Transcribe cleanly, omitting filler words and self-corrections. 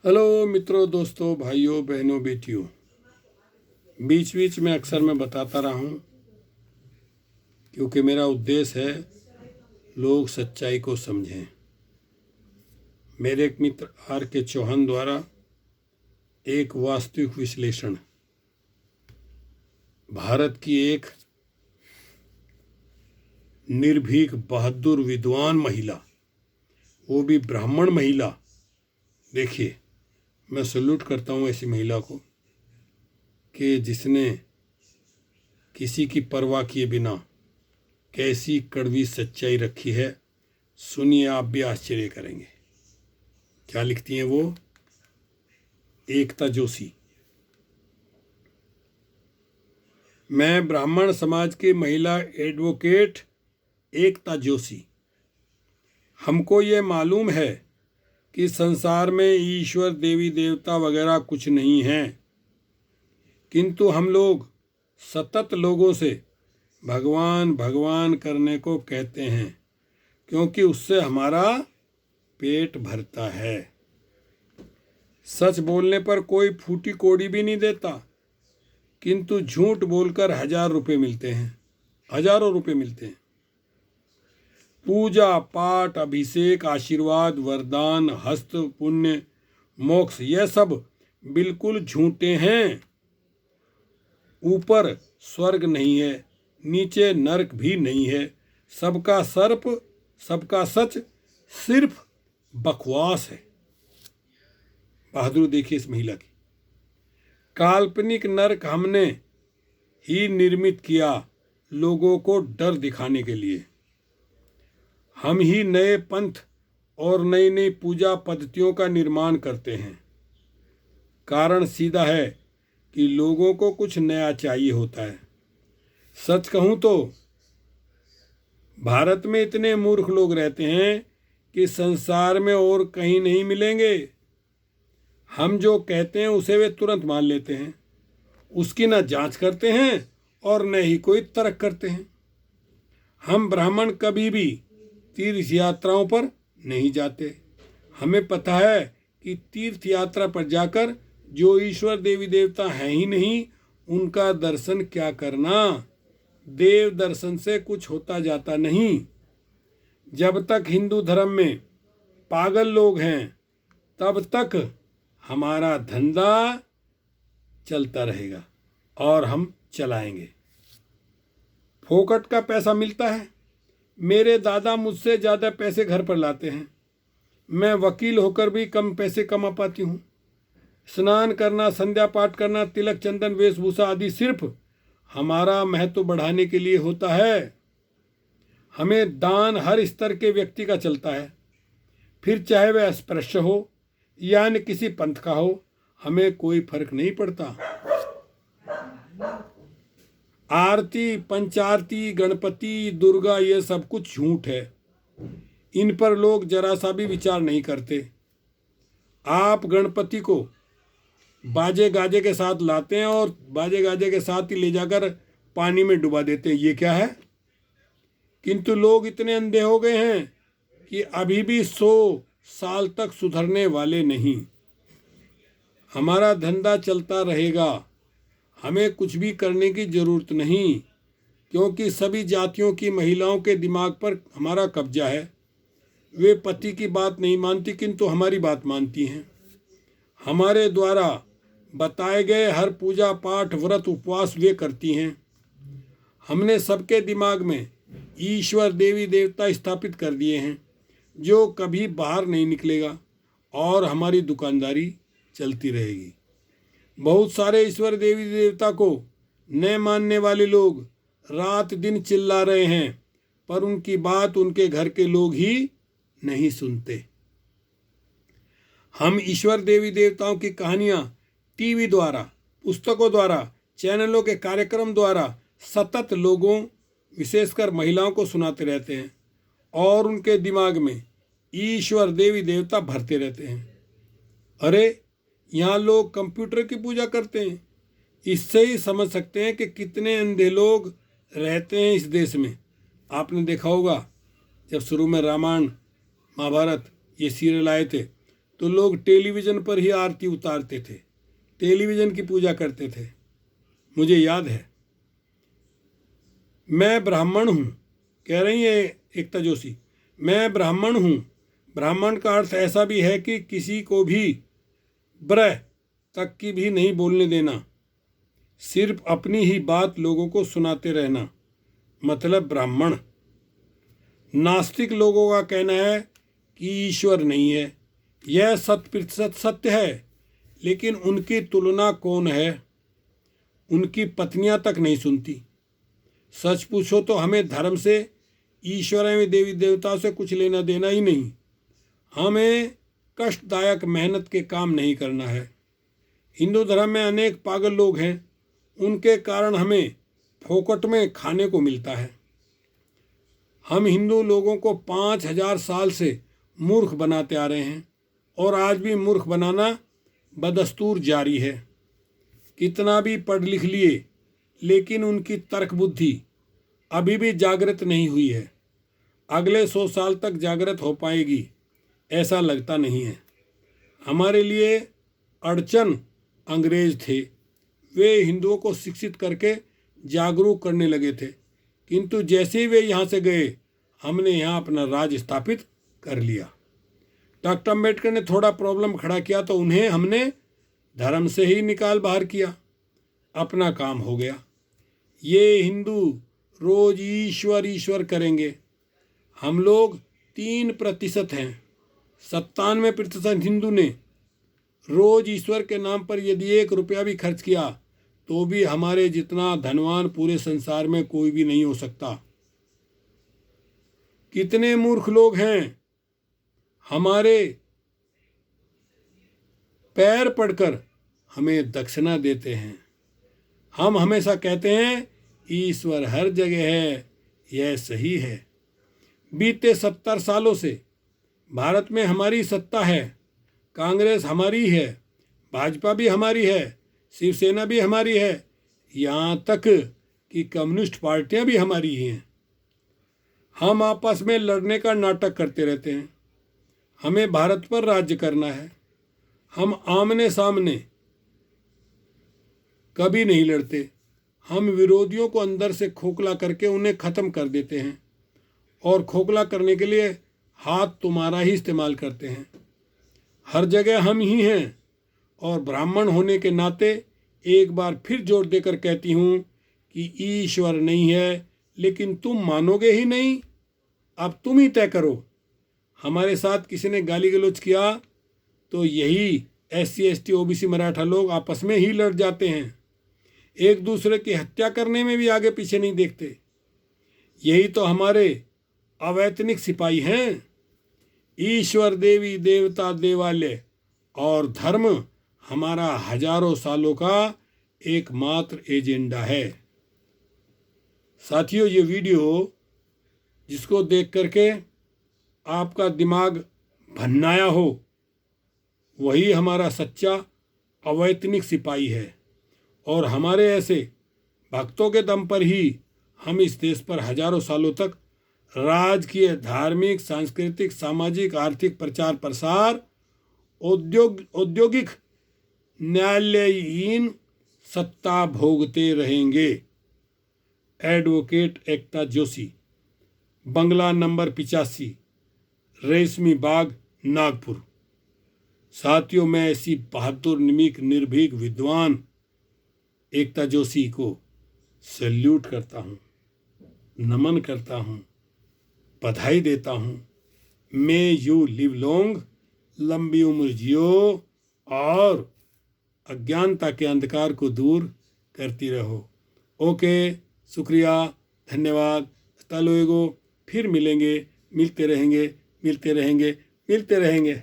Hello मित्रों, दोस्तों, भाइयों, बहनों, बेटियों। बीच बीच में अक्सर मैं बताता रहा हूँ क्योंकि मेरा उद्देश्य है लोग सच्चाई को समझें। मेरे एक मित्र आर के चौहान द्वारा एक वास्तविक विश्लेषण भारत की एक निर्भीक, बहादुर, विद्वान महिला, वो भी ब्राह्मण महिला। देखिए, मैं सल्यूट करता हूँ ऐसी महिला को कि जिसने किसी की परवाह किए बिना कैसी कड़वी सच्चाई रखी है। सुनिए, आप भी आश्चर्य करेंगे। क्या लिखती हैं वो? एकता जोशी। मैं ब्राह्मण समाज की महिला एडवोकेट एकता जोशी। हमको ये मालूम है कि संसार में ईश्वर, देवी देवता वगैरह कुछ नहीं है, किंतु हम लोग सतत लोगों से भगवान भगवान करने को कहते हैं क्योंकि उससे हमारा पेट भरता है। सच बोलने पर कोई फूटी कौड़ी भी नहीं देता, किंतु झूठ बोलकर 1000 रुपये मिलते हैं, हजारों रुपये मिलते हैं। पूजा पाठ, अभिषेक, आशीर्वाद, वरदान, हस्त, पुण्य, मोक्ष, यह सब बिल्कुल झूठे हैं। ऊपर स्वर्ग नहीं है, नीचे नरक भी नहीं है। सबका सर्प, सबका सच सिर्फ बकवास है। बहादुर देखिए इस महिला की। काल्पनिक नरक हमने ही निर्मित किया लोगों को डर दिखाने के लिए। हम ही नए पंथ और नई नई पूजा पद्धतियों का निर्माण करते हैं। कारण सीधा है कि लोगों को कुछ नया चाहिए होता है। सच कहूं तो भारत में इतने मूर्ख लोग रहते हैं कि संसार में और कहीं नहीं मिलेंगे। हम जो कहते हैं उसे वे तुरंत मान लेते हैं, उसकी न जांच करते हैं और न ही कोई तर्क करते हैं। हम ब्राह्मण कभी भी तीर्थ यात्राओं पर नहीं जाते। हमें पता है कि तीर्थ यात्रा पर जाकर जो ईश्वर देवी देवता हैं ही नहीं, उनका दर्शन क्या करना। देव दर्शन से कुछ होता जाता नहीं। जब तक हिंदू धर्म में पागल लोग हैं तब तक हमारा धंधा चलता रहेगा और हम चलाएंगे। फोकट का पैसा मिलता है। मेरे दादा मुझसे ज़्यादा पैसे घर पर लाते हैं। मैं वकील होकर भी कम पैसे कमा पाती हूँ। स्नान करना, संध्या पाठ करना, तिलक, चंदन, वेशभूषा आदि सिर्फ हमारा महत्व बढ़ाने के लिए होता है। हमें दान हर स्तर के व्यक्ति का चलता है, फिर चाहे वह अस्पृश्य हो या अन्य किसी पंथ का हो, हमें कोई फर्क नहीं पड़ता। आरती, पंचारती, गणपति, दुर्गा, ये सब कुछ झूठ है। इन पर लोग जरा सा भी विचार नहीं करते। आप गणपति को बाजे गाजे के साथ लाते हैं और बाजे गाजे के साथ ही ले जाकर पानी में डुबा देते हैं। ये क्या है? किंतु लोग इतने अंधे हो गए हैं कि अभी भी 100 साल तक सुधरने वाले नहीं। हमारा धंधा चलता रहेगा, हमें कुछ भी करने की जरूरत नहीं, क्योंकि सभी जातियों की महिलाओं के दिमाग पर हमारा कब्जा है। वे पति की बात नहीं मानती, किंतु हमारी बात मानती हैं। हमारे द्वारा बताए गए हर पूजा पाठ, व्रत, उपवास वे करती हैं। हमने सबके दिमाग में ईश्वर, देवी देवता स्थापित कर दिए हैं जो कभी बाहर नहीं निकलेगा और हमारी दुकानदारी चलती रहेगी। बहुत सारे ईश्वर, देवी देवता को न मानने वाले लोग रात दिन चिल्ला रहे हैं, पर उनकी बात उनके घर के लोग ही नहीं सुनते। हम ईश्वर, देवी देवताओं की कहानियां टीवी द्वारा, पुस्तकों द्वारा, चैनलों के कार्यक्रम द्वारा सतत लोगों, विशेषकर महिलाओं को सुनाते रहते हैं और उनके दिमाग में ईश्वर, देवी देवता भरते रहते हैं। अरे, यहाँ लोग कंप्यूटर की पूजा करते हैं। इससे ही समझ सकते हैं कि कितने अंधे लोग रहते हैं इस देश में। आपने देखा होगा जब शुरू में रामायण, महाभारत ये सीरियल आए थे तो लोग टेलीविज़न पर ही आरती उतारते थे, टेलीविज़न की पूजा करते थे। मुझे याद है, मैं ब्राह्मण हूँ, कह रही है एकता जोशी, मैं ब्राह्मण हूँ। ब्राह्मण का अर्थ ऐसा भी है कि किसी को भी ब्रह तक की भी नहीं बोलने देना, सिर्फ अपनी ही बात लोगों को सुनाते रहना, मतलब ब्राह्मण। नास्तिक लोगों का कहना है कि ईश्वर नहीं है। यह 100% सत्य है, लेकिन उनकी तुलना कौन है? उनकी पत्नियां तक नहीं सुनती। सच पूछो तो हमें धर्म से, ईश्वर एवं देवी देवताओं से कुछ लेना देना ही नहीं। हमें कष्टदायक मेहनत के काम नहीं करना है। हिंदू धर्म में अनेक पागल लोग हैं, उनके कारण हमें फोकट में खाने को मिलता है। हम हिंदू लोगों को 5000 साल से मूर्ख बनाते आ रहे हैं और आज भी मूर्ख बनाना बदस्तूर जारी है। कितना भी पढ़ लिख लिए, लेकिन उनकी तर्क बुद्धि अभी भी जागृत नहीं हुई है। अगले 100 साल तक जागृत हो पाएगी ऐसा लगता नहीं है। हमारे लिए अड़चन अंग्रेज थे। वे हिंदुओं को शिक्षित करके जागरूक करने लगे थे, किंतु जैसे ही वे यहाँ से गए, हमने यहाँ अपना राज स्थापित कर लिया। डॉक्टर अम्बेडकर ने थोड़ा प्रॉब्लम खड़ा किया तो उन्हें हमने धर्म से ही निकाल बाहर किया, अपना काम हो गया। ये हिंदू रोज ईश्वर ईश्वर करेंगे। हम लोग 3% हैं। 97% हिंदू ने रोज ईश्वर के नाम पर यदि 1 रुपया भी खर्च किया तो भी हमारे जितना धनवान पूरे संसार में कोई भी नहीं हो सकता। कितने मूर्ख लोग हैं, हमारे पैर पड़कर हमें दक्षिणा देते हैं। हम हमेशा कहते हैं ईश्वर हर जगह है, यह सही है। बीते 70 सालों से भारत में हमारी सत्ता है। कांग्रेस हमारी है, भाजपा भी हमारी है, शिवसेना भी हमारी है, यहाँ तक कि कम्युनिस्ट पार्टियाँ भी हमारी ही हैं। हम आपस में लड़ने का नाटक करते रहते हैं। हमें भारत पर राज्य करना है। हम आमने सामने कभी नहीं लड़ते। हम विरोधियों को अंदर से खोखला करके उन्हें ख़त्म कर देते हैं और खोखला करने के लिए हाथ तुम्हारा ही इस्तेमाल करते हैं। हर जगह हम ही हैं और ब्राह्मण होने के नाते एक बार फिर जोर देकर कहती हूँ कि ईश्वर नहीं है, लेकिन तुम मानोगे ही नहीं। अब तुम ही तय करो। हमारे साथ किसी ने गाली गलौज किया तो यही SC ST OBC मराठा लोग आपस में ही लड़ जाते हैं, एक दूसरे की हत्या करने में भी आगे पीछे नहीं देखते। यही तो हमारे अवैतनिक सिपाही हैं। ईश्वर, देवी देवता, देवालय और धर्म हमारा हजारों सालों का एकमात्र एजेंडा है। साथियों, ये वीडियो जिसको देख करके आपका दिमाग भन्नाया हो, वही हमारा सच्चा अवैतनिक सिपाही है और हमारे ऐसे भक्तों के दम पर ही हम इस देश पर हजारों सालों तक राजकीय, धार्मिक, सांस्कृतिक, सामाजिक, आर्थिक प्रचार प्रसार, औद्योगिक, न्यायालयहीन सत्ता भोगते रहेंगे। एडवोकेट एकता जोशी, बंगला नंबर 85, रेशमी बाग, नागपुर। साथियों, मैं ऐसी बहादुर, निर्भीक विद्वान एकता जोशी को सैल्यूट करता हूँ, नमन करता हूँ, बधाई देता हूँ। मे यू लिव लॉन्ग, लंबी उम्र जियो और अज्ञानता के अंधकार को दूर करती रहो। ओके, शुक्रिया, धन्यवाद। हasta luego, फिर मिलेंगे, मिलते रहेंगे, मिलते रहेंगे, मिलते रहेंगे।